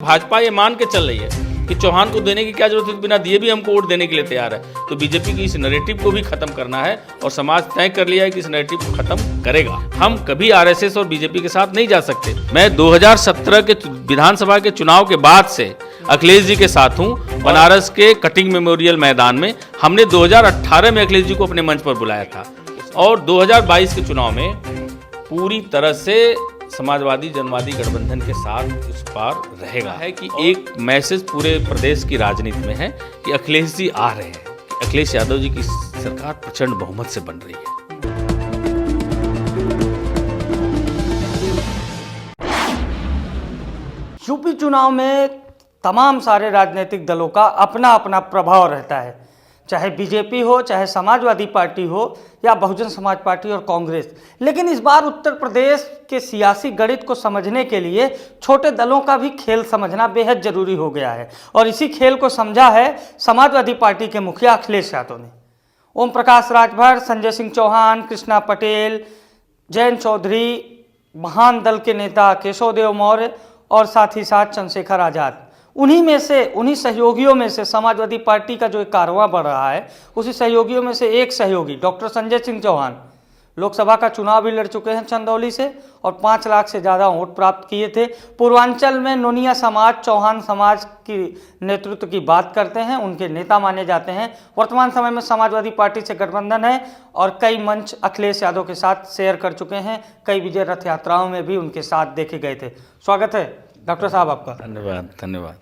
भाजपा ये मान के चल रही है कि चौहान को देने की क्या जरूरत है, बिना दिए भी हमको वोट देने के लिए तैयार है। तो बीजेपी की इस नैरेटिव को भी खत्म करना है और समाज तय कर लिया है कि इस नैरेटिव को खत्म करेगा। हम कभी आरएसएस और बीजेपी के साथ नहीं जा सकते। मैं 2017 के विधानसभा के चुनाव के बाद से अखिलेश जी के साथ हूं। बनारस के कटिंग मेमोरियल मैदान में हमने 2018 में अखिलेश जी को अपने मंच पर बुलाया था और 2022 के चुनाव में पूरी तरह से समाजवादी जनवादी गठबंधन के साथ इस बार रहेगा। है कि एक मैसेज पूरे प्रदेश की राजनीति में है कि अखिलेश जी आ रहे हैं, अखिलेश यादव जी की सरकार प्रचंड बहुमत से बन रही है। यूपी चुनाव में तमाम सारे राजनीतिक दलों का अपना अपना प्रभाव रहता है, चाहे बीजेपी हो, चाहे समाजवादी पार्टी हो या बहुजन समाज पार्टी और कांग्रेस। लेकिन इस बार उत्तर प्रदेश के सियासी गणित को समझने के लिए छोटे दलों का भी खेल समझना बेहद जरूरी हो गया है और इसी खेल को समझा है समाजवादी पार्टी के मुखिया अखिलेश यादव ने। ओम प्रकाश राजभर, संजय सिंह चौहान, कृष्णा पटेल, जयंत चौधरी, महान दल के नेता केशव देव मौर्य और साथ ही साथ चंद्रशेखर आज़ाद, उन्हीं सहयोगियों में से समाजवादी पार्टी का जो एक कारवां बढ़ रहा है, उसी सहयोगियों में से एक सहयोगी डॉक्टर संजय सिंह चौहान लोकसभा का चुनाव भी लड़ चुके हैं चंदौली से और 5 लाख से ज़्यादा वोट प्राप्त किए थे। पूर्वांचल में नोनिया समाज, चौहान समाज की नेतृत्व की बात करते हैं, उनके नेता माने जाते हैं। वर्तमान समय में समाजवादी पार्टी से गठबंधन है और कई मंच अखिलेश यादव के साथ शेयर कर चुके हैं, कई विजय रथ यात्राओं में भी उनके साथ देखे गए थे। स्वागत है डॉक्टर साहब आपका। धन्यवाद।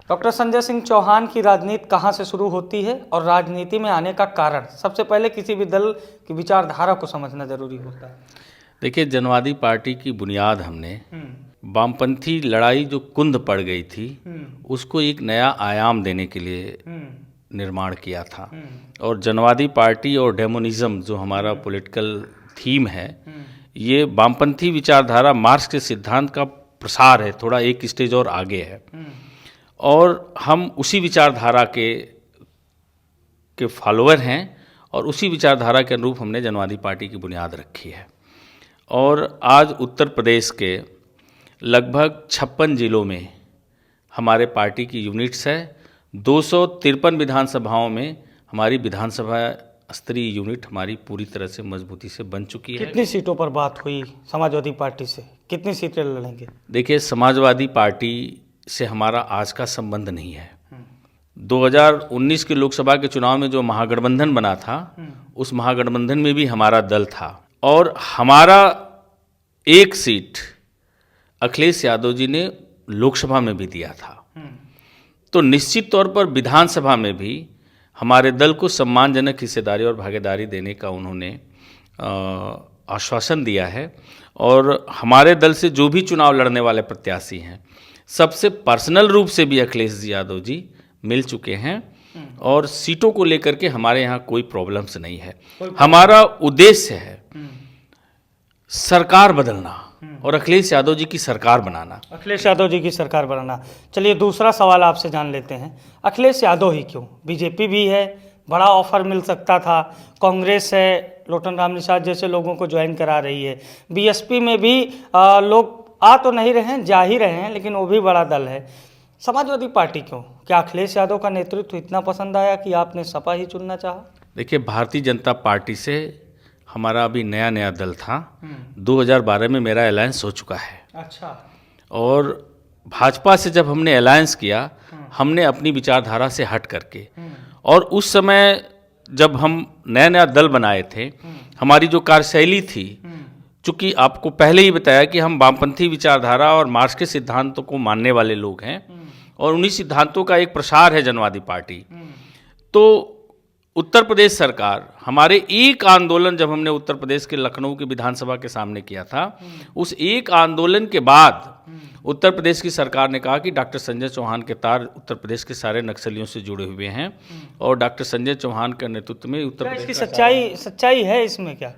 डॉक्टर संजय सिंह चौहान की राजनीति कहाँ से शुरू होती है और राजनीति में आने का कारण? सबसे पहले किसी भी दल की विचारधारा को समझना जरूरी होता है। देखिए, जनवादी पार्टी की बुनियाद हमने वामपंथी लड़ाई जो कुंद पड़ गई थी उसको एक नया आयाम देने के लिए निर्माण किया था। और जनवादी पार्टी और डेमोनिज्म जो हमारा पॉलिटिकल थीम है, ये वामपंथी विचारधारा मार्क्स के सिद्धांत का प्रसार है, थोड़ा एक स्टेज और आगे है। और हम उसी विचारधारा के फॉलोअर हैं और उसी विचारधारा के अनुरूप हमने जनवादी पार्टी की बुनियाद रखी है। और आज उत्तर प्रदेश के लगभग 56 जिलों में हमारे पार्टी की यूनिट्स है। 253 विधानसभाओं में हमारी विधानसभा स्तरीय यूनिट हमारी पूरी तरह से मजबूती से बन चुकी है। कितनी सीटों पर बात हुई समाजवादी पार्टी से? कितनी सीटें लड़ेंगे? देखिए, समाजवादी पार्टी से हमारा आज का संबंध नहीं है। 2019 के लोकसभा के चुनाव में जो महागठबंधन बना था, उस महागठबंधन में भी हमारा दल था और हमारा एक सीट अखिलेश यादव जी ने लोकसभा में भी दिया था। तो निश्चित तौर पर विधानसभा में भी हमारे दल को सम्मानजनक हिस्सेदारी और भागीदारी देने का उन्होंने आश्वासन दिया है। और हमारे दल से जो भी चुनाव लड़ने वाले प्रत्याशी हैं, सबसे पर्सनल रूप से भी अखिलेश यादव जी मिल चुके हैं और सीटों को लेकर के हमारे यहाँ कोई प्रॉब्लम्स नहीं है। हमारा उद्देश्य है सरकार बदलना और अखिलेश यादव जी की सरकार बनाना। अखिलेश यादव जी की सरकार बनाना। चलिए, दूसरा सवाल आपसे जान लेते हैं, अखिलेश यादव ही क्यों? बीजेपी भी है, बड़ा ऑफर मिल सकता था, कांग्रेस है, लोटन राम निषाद जैसे लोगों को ज्वाइन करा रही है, बीएसपी में भी लोग आ तो नहीं रहे हैं, जा ही रहे हैं, लेकिन वो भी बड़ा दल है। समाजवादी पार्टी क्यों? क्या अखिलेश यादव का नेतृत्व इतना पसंद आया कि आपने सपा ही चुनना चाहा? देखिए, भारतीय जनता पार्टी से हमारा अभी नया दल था। 2012 में मेरा अलायंस हो चुका है। अच्छा। और भाजपा से जब हमने अलायंस किया, हमने अपनी विचारधारा से हट करके, और उस समय जब हम नया दल बनाए थे, हमारी जो कार्यशैली थी, चूँकि आपको पहले ही बताया कि हम वामपंथी विचारधारा और मार्क्स के सिद्धांतों को मानने वाले लोग हैं और उन्हीं सिद्धांतों का एक प्रसार है जनवादी पार्टी। तो उत्तर प्रदेश सरकार, हमारे एक आंदोलन जब हमने उत्तर प्रदेश के लखनऊ के विधानसभा के सामने किया था, उस एक आंदोलन के बाद उत्तर प्रदेश की सरकार ने कहा कि डॉक्टर संजय चौहान के तार उत्तर प्रदेश के सारे नक्सलियों से जुड़े हुए हैं और डॉक्टर संजय चौहान के नेतृत्व में उत्तर प्रदेश की सच्चाई है इसमें क्या?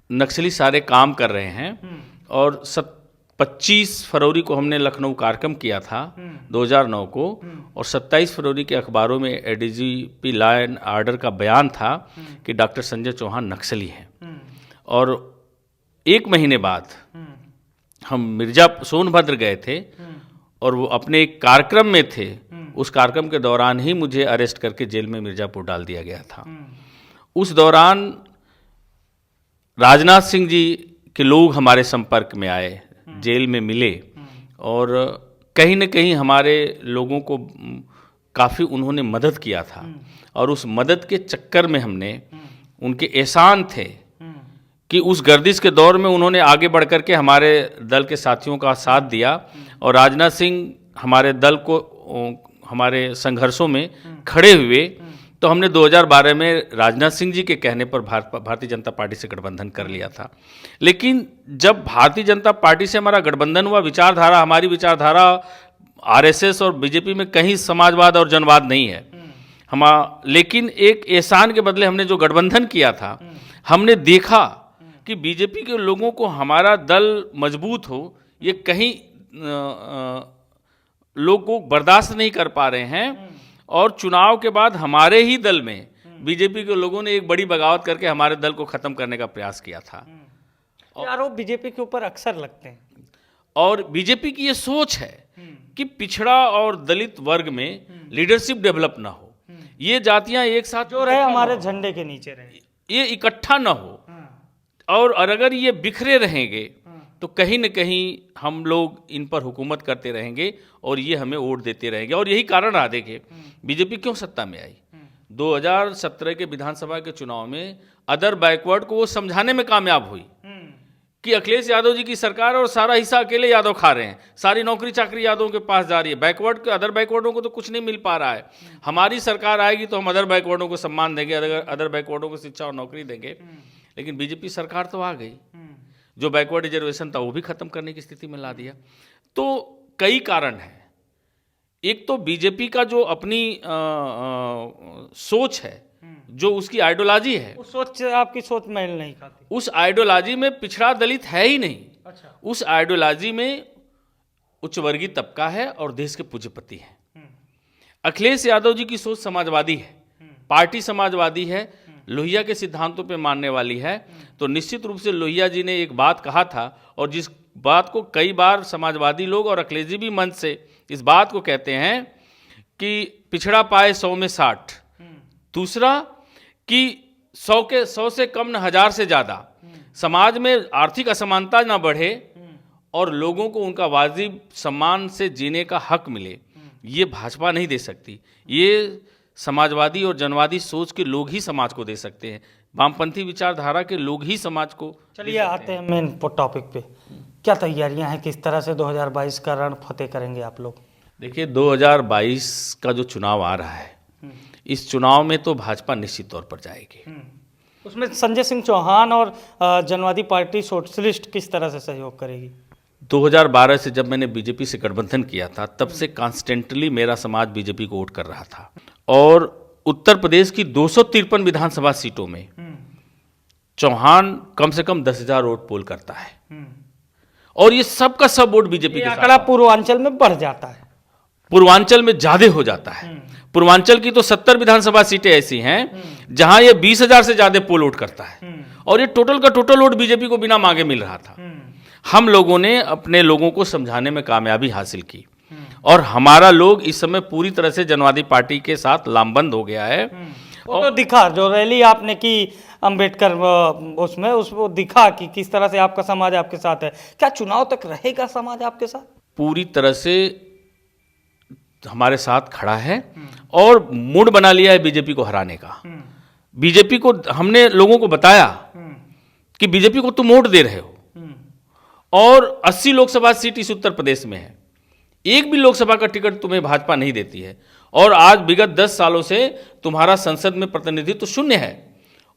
नक्सली सारे काम कर रहे हैं। और 25 फरवरी को हमने लखनऊ कार्यक्रम किया था 2009 को, और 27 फरवरी के अखबारों में एडीजीपी लॉ एंड ऑर्डर का बयान था कि डॉक्टर संजय चौहान नक्सली हैं। और 1 महीने बाद हम सोनभद्र गए थे और वो अपने एक कार्यक्रम में थे। उस कार्यक्रम के दौरान ही मुझे अरेस्ट करके जेल में मिर्ज़ापुर डाल दिया गया था। उस दौरान राजनाथ सिंह जी के लोग हमारे संपर्क में आए, जेल में मिले, और कहीं न कहीं हमारे लोगों को काफ़ी उन्होंने मदद किया था। और उस मदद के चक्कर में हमने, उनके एहसान थे कि उस गर्दिश के दौर में उन्होंने आगे बढ़ कर के हमारे दल के साथियों का साथ दिया, और राजनाथ सिंह हमारे दल को, हमारे संघर्षों में खड़े हुए। तो हमने 2012 में राजनाथ सिंह जी के कहने पर भारतीय जनता पार्टी से गठबंधन कर लिया था। लेकिन जब भारतीय जनता पार्टी से हमारा गठबंधन हुआ, विचारधारा, हमारी विचारधारा आरएसएस और बीजेपी में कहीं समाजवाद और जनवाद नहीं है। लेकिन एक एहसान के बदले हमने जो गठबंधन किया था, हमने देखा कि बीजेपी के लोगों को हमारा दल मजबूत हो, ये कहीं लोग को बर्दाश्त नहीं कर पा रहे हैं। और चुनाव के बाद हमारे ही दल में बीजेपी के लोगों ने एक बड़ी बगावत करके हमारे दल को खत्म करने का प्रयास किया था। आरोप बीजेपी के ऊपर अक्सर लगते हैं। और बीजेपी की ये सोच है कि पिछड़ा और दलित वर्ग में लीडरशिप डेवलप ना हो, ये जातियां एक साथ जो रहे हमारे झंडे के नीचे रहे, ये इकट्ठा ना हो। और अगर ये बिखरे रहेंगे तो कहीं न कहीं हम लोग इन पर हुकूमत करते रहेंगे और ये हमें वोट देते रहेंगे। और यही कारण रहा, देखिए बीजेपी क्यों सत्ता में आई। 2017 के विधानसभा के चुनाव में अदर बैकवर्ड को वो समझाने में कामयाब हुई कि अखिलेश यादव जी की सरकार और सारा हिस्सा अकेले यादव खा रहे हैं, सारी नौकरी चाकरी यादवों के पास जा रही है, बैकवर्ड के अदर बैकवर्डों को तो कुछ नहीं मिल पा रहा है। हमारी सरकार आएगी तो हम अदर बैकवर्डों को सम्मान देंगे, अदर बैकवर्डों को शिक्षा और नौकरी देंगे। लेकिन बीजेपी सरकार तो आ गई, जो बैकवर्ड रिजर्वेशन था वो भी खत्म करने की स्थिति में ला दिया। तो कई कारण हैं। एक तो बीजेपी का जो अपनी सोच है, जो उसकी आइडियोलॉजी है, उस सोच से आपकी सोच मेल नहीं खाती। उस आइडियोलॉजी में पिछड़ा दलित है ही नहीं। अच्छा। उस आइडियोलॉजी में उच्च वर्गीय तबका है और देश के पूंजीपति हैं। अखिलेश यादव जी की सोच समाजवादी है, पार्टी समाजवादी है, लोहिया के सिद्धांतों पे मानने वाली है। तो निश्चित रूप से लोहिया जी ने एक बात कहा था, और जिस बात को कई बार समाजवादी लोग और अखिलेश जी भी मंच से इस बात को कहते हैं कि पिछड़ा पाए 100 में 60। दूसरा कि 100 से कम न 1000 से ज़्यादा, समाज में आर्थिक असमानता ना बढ़े और लोगों को उनका वाजिब सम्मान से जीने का हक मिले, ये भाजपा नहीं दे सकती। ये समाजवादी और जनवादी सोच के लोग ही समाज को दे सकते हैं, वामपंथी विचारधारा के लोग ही समाज को। चलिए आते हैं मेन टॉपिक पे। क्या तैयारियां हैं, किस तरह से 2022 का रण फतेह करेंगे आप लोग? देखिए 2022 का जो चुनाव आ रहा है, इस चुनाव में तो भाजपा निश्चित तौर पर जाएगी। उसमें संजय सिंह चौहान और जनवादी पार्टी सोशलिस्ट किस तरह से सहयोग करेगी? 2012 से जब मैंने बीजेपी से गठबंधन किया था, तब से कॉन्स्टेंटली मेरा समाज बीजेपी को वोट कर रहा था। और उत्तर प्रदेश की 253 विधानसभा सीटों में चौहान कम से कम 10,000 वोट पोल करता है, और ये सब का सब वोट बीजेपी के आंकड़ा पूर्वांचल में बढ़ जाता है, पूर्वांचल में ज्यादा हो जाता है। पूर्वांचल की तो 70 विधानसभा सीटें ऐसी हैं जहां ये 20,000 से ज्यादा पोल वोट करता है, और ये टोटल का टोटल वोट बीजेपी को बिना मांगे मिल रहा था। हम लोगों ने अपने लोगों को समझाने में कामयाबी हासिल की, और हमारा लोग इस समय पूरी तरह से जनवादी पार्टी के साथ लामबंद हो गया है। वो तो दिखा, जो रैली आपने की अंबेडकर उसमें उसको दिखा कि किस तरह से आपका समाज आपके साथ है। क्या चुनाव तक रहेगा समाज आपके साथ? पूरी तरह से हमारे साथ खड़ा है, और मूड बना लिया है बीजेपी को हराने का। बीजेपी को हमने लोगों को बताया कि बीजेपी को तुम वोट दे रहे हो, और 80 लोकसभा सीट इस उत्तर प्रदेश में है, एक भी लोकसभा का टिकट तुम्हें भाजपा नहीं देती है, और आज विगत 10 सालों से तुम्हारा संसद में प्रतिनिधित्व शून्य है।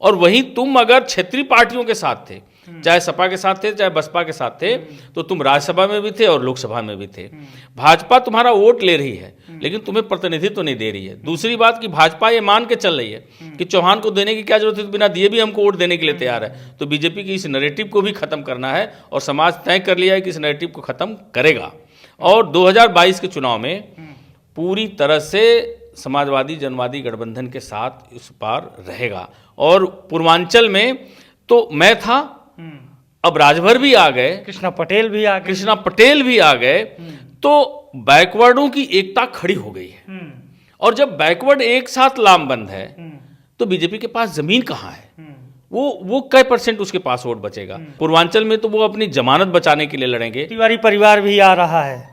और वहीं तुम अगर क्षेत्रीय पार्टियों के साथ थे, चाहे सपा के साथ थे, चाहे बसपा के साथ थे, तो तुम राज्यसभा में भी थे और लोकसभा में भी थे। भाजपा तुम्हारा वोट ले रही है, लेकिन तुम्हें प्रतिनिधित्व तो नहीं दे रही है। दूसरी बात कि भाजपा ये मान के चल रही है कि चौहान को देने की क्या जरूरत है, बिना दिए भी हमको वोट देने के लिए तैयार है। तो बीजेपी की इस नैरेटिव को भी खत्म करना है, और समाज तय कर लिया है कि इस नैरेटिव को खत्म करेगा। और 2022 के चुनाव में पूरी तरह से समाजवादी जनवादी गठबंधन के साथ इस पार रहेगा। और पूर्वांचल में तो मैं था, अब राजभर भी आ गए, कृष्णा पटेल भी आ गए, कृष्णा पटेल भी आ गए, तो बैकवर्डों की एकता खड़ी हो गई है। और जब बैकवर्ड एक साथ लामबंद है तो बीजेपी के पास जमीन कहाँ है? वो कई परसेंट उसके पास वोट बचेगा? पूर्वांचल में तो वो अपनी जमानत बचाने के लिए लड़ेंगे। तिवारी परिवार भी आ रहा है।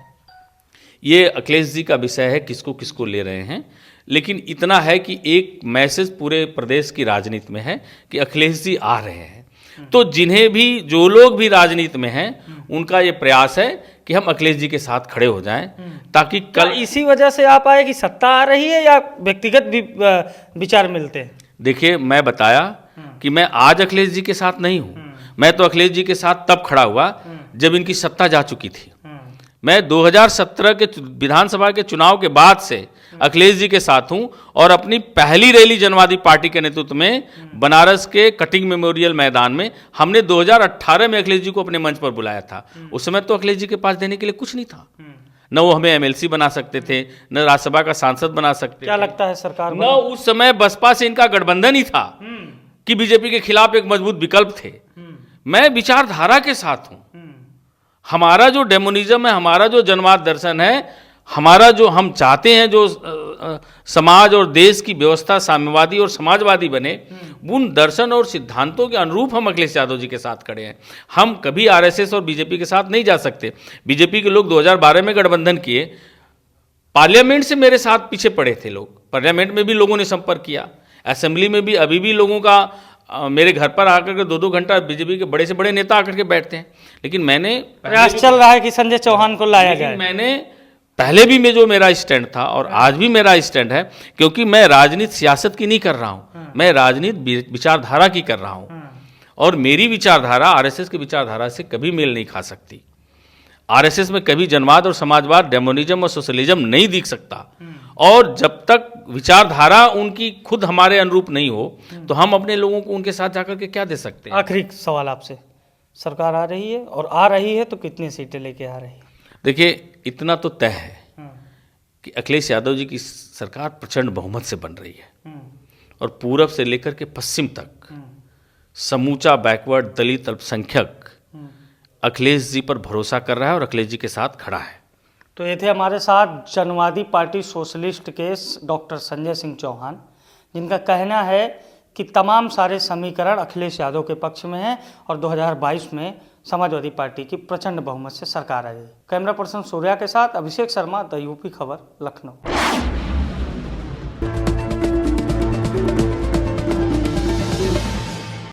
ये अखिलेश जी का विषय है, किसको किसको ले रहे हैं। लेकिन इतना है कि एक मैसेज पूरे प्रदेश की राजनीति में है कि अखिलेश जी आ रहे हैं। तो जिन्हें भी, जो लोग भी राजनीति में हैं, उनका ये प्रयास है कि हम अखिलेश जी के साथ खड़े हो जाएं, ताकि कल इसी वजह से आप आए कि सत्ता आ रही है या व्यक्तिगत भी विचार मिलते हैं? देखिए, मैं बताया कि मैं आज अखिलेश जी के साथ नहीं हूं। मैं तो अखिलेश जी के साथ तब खड़ा हुआ जब इनकी सत्ता जा चुकी थी। मैं 2017 के विधानसभा के चुनाव के बाद से अखिलेश जी के साथ हूं और अपनी पहली रैली जनवादी पार्टी के नेतृत्व में बनारस के कटिंग मेमोरियल मैदान में हमने 2018 में अखिलेश जी को अपने मंच पर बुलाया था। उस समय तो अखिलेश जी के पास देने के लिए कुछ नहीं था। न वो हमें एमएलसी बना सकते थे, न राज्यसभा का सांसद बना सकते थे। क्या लगता है सरकार न उस समय बसपा से इनका गठबंधन ही था कि बीजेपी के खिलाफ एक मजबूत विकल्प थे। मैं विचारधारा के साथ हूं। हमारा जो डेमोनिज्म है, हमारा जो जनवाद दर्शन है, हमारा जो हम चाहते हैं जो समाज और देश की व्यवस्था साम्यवादी और समाजवादी बने, उन दर्शन और सिद्धांतों के अनुरूप हम अखिलेश यादव जी के साथ खड़े हैं। हम कभी आरएसएस और बीजेपी के साथ नहीं जा सकते। बीजेपी के लोग 2012 में गठबंधन किए, पार्लियामेंट से मेरे साथ पीछे पड़े थे लोग। पार्लियामेंट में भी लोगों ने संपर्क किया, असेंबली में भी अभी भी लोगों का मेरे घर पर आकर के 2-2 घंटा बीजेपी के बड़े से बड़े नेता आकर के बैठते हैं। लेकिन मैंने प्रयास चल रहा है कि संजय चौहान को लाया जाए। मैंने पहले भी में जो मेरा स्टैंड था और आज भी मेरा स्टैंड है, क्योंकि मैं राजनीति सियासत की नहीं कर रहा हूं, मैं राजनीति विचारधारा की कर रहा हूं। और मेरी विचारधारा आरएसएस की विचारधारा से कभी मेल नहीं खा सकती। आरएसएस में कभी जनवाद और समाजवाद, डेमोनिज्म और सोशलिज्म नहीं दिख सकता। और जब तक विचारधारा उनकी खुद हमारे अनुरूप नहीं हो तो हम अपने लोगों को उनके साथ जाकर के क्या दे सकते हैं? आखिरी सवाल आपसे, सरकार आ रही है और आ रही है तो कितनी सीटें लेके आ रही है? देखिए, इतना तो तय है कि अखिलेश यादव जी की सरकार प्रचंड बहुमत से बन रही है और पूरब से लेकर के पश्चिम तक समूचा बैकवर्ड दलित अल्पसंख्यक अखिलेश जी पर भरोसा कर रहा है और अखिलेश जी के साथ खड़ा है। तो ये थे हमारे साथ जनवादी पार्टी सोशलिस्ट के डॉक्टर संजय सिंह चौहान, जिनका कहना है कि तमाम सारे समीकरण अखिलेश यादव के पक्ष में हैं और 2022 में समाजवादी पार्टी की प्रचंड बहुमत से सरकार आ जाएगी। कैमरा पर्सन सूर्या के साथ अभिषेक शर्मा, द यूपी खबर, लखनऊ।